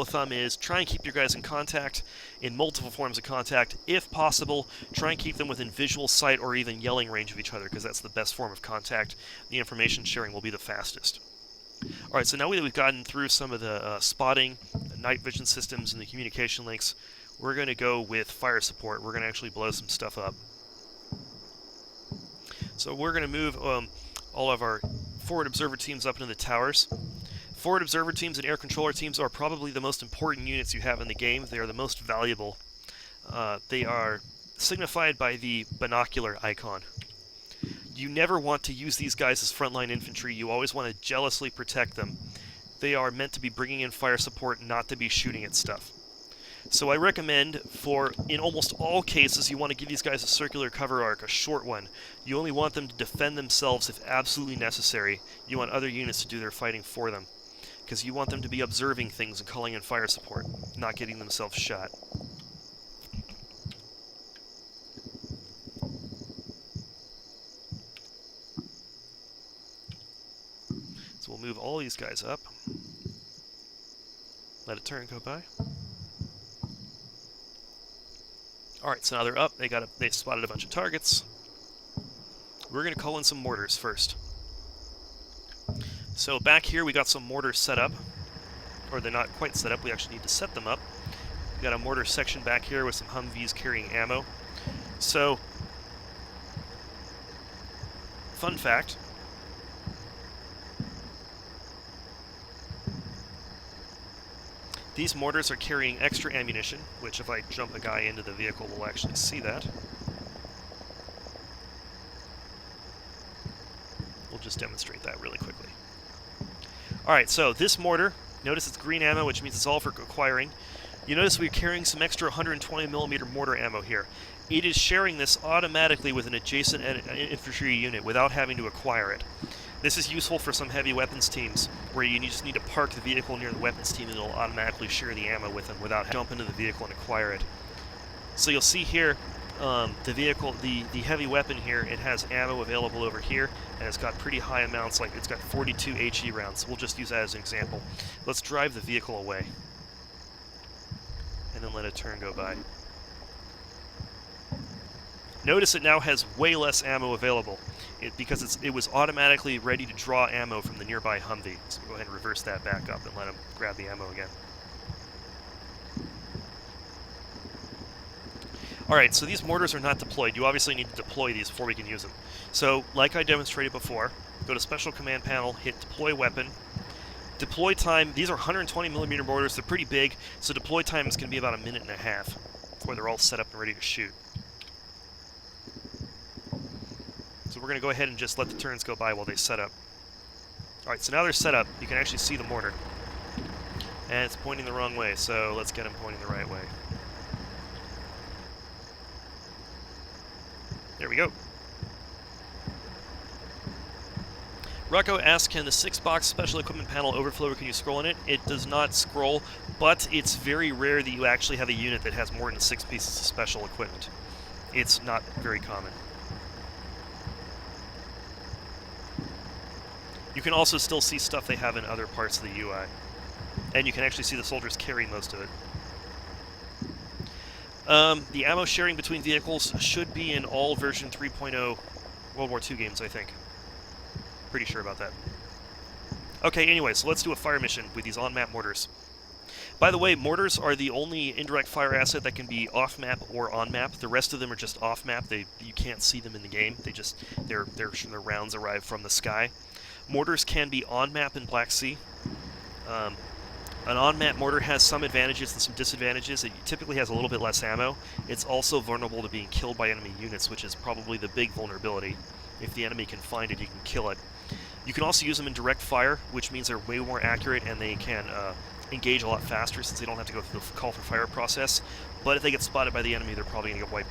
of thumb is try and keep your guys in contact, in multiple forms of contact. If possible, try and keep them within visual sight or even yelling range of each other, because that's the best form of contact. The information sharing will be the fastest. Alright, so now that we've gotten through some of the spotting, the night vision systems, and the communication links, we're going to go with fire support. We're going to actually blow some stuff up. So we're going to move all of our forward observer teams up into the towers. Forward observer teams and air controller teams are probably the most important units you have in the game. They are the most valuable. They are signified by the binocular icon. You never want to use these guys as frontline infantry. You always want to jealously protect them. They are meant to be bringing in fire support, not to be shooting at stuff. So I recommend, in almost all cases, you want to give these guys a circular cover arc, a short one. You only want them to defend themselves if absolutely necessary. You want other units to do their fighting for them, because you want them to be observing things and calling in fire support, not getting themselves shot. So we'll move all these guys up. Let a turn go by. Alright, so now they're up. They spotted a bunch of targets. We're going to call in some mortars first. So back here we got some mortars set up. Or they're not quite set up, we actually need to set them up. We got a mortar section back here with some Humvees carrying ammo. So, fun fact. These mortars are carrying extra ammunition, which if I jump a guy into the vehicle, we'll actually see that. We'll just demonstrate that really quickly. Alright, so this mortar, notice it's green ammo, which means it's all for acquiring. You notice we're carrying some extra 120mm mortar ammo here. It is sharing this automatically with an adjacent infantry unit without having to acquire it. This is useful for some heavy weapons teams, where you just need to park the vehicle near the weapons team and it'll automatically share the ammo with them without having to jump into the vehicle and acquire it. So you'll see here, the vehicle, the heavy weapon here, it has ammo available over here, and it's got pretty high amounts, like it's got 42 HE rounds. We'll just use that as an example. Let's drive the vehicle away, and then let a turn go by. Notice it now has way less ammo available, because it was automatically ready to draw ammo from the nearby Humvee. So go ahead and reverse that back up and let him grab the ammo again. Alright, so these mortars are not deployed. You obviously need to deploy these before we can use them. So, like I demonstrated before, go to Special Command Panel, hit Deploy Weapon. Deploy time, these are 120mm mortars, they're pretty big, so deploy time is going to be about 1.5 minutes before they're all set up and ready to shoot. So we're going to go ahead and just let the turns go by while they set up. Alright, so now they're set up. You can actually see the mortar. And it's pointing the wrong way, so let's get them pointing the right way. There we go. Rocco asks, can the 6-box special equipment panel overflow, or can you scroll in it? It does not scroll, but it's very rare that you actually have a unit that has more than 6 pieces of special equipment. It's not very common. You can also still see stuff they have in other parts of the UI. And you can actually see the soldiers carrying most of it. The ammo sharing between vehicles should be in all version 3.0 World War II games, I think. Pretty sure about that. Okay, anyway, so let's do a fire mission with these on-map mortars. By the way, mortars are the only indirect fire asset that can be off-map or on-map. The rest of them are just off-map. You can't see them in the game. Their rounds arrive from the sky. Mortars can be on-map in Black Sea. An on-map mortar has some advantages and some disadvantages. It typically has a little bit less ammo. It's also vulnerable to being killed by enemy units, which is probably the big vulnerability. If the enemy can find it, you can kill it. You can also use them in direct fire, which means they're way more accurate and they can engage a lot faster since they don't have to go through the call for fire process. But if they get spotted by the enemy, they're probably going to get wiped out.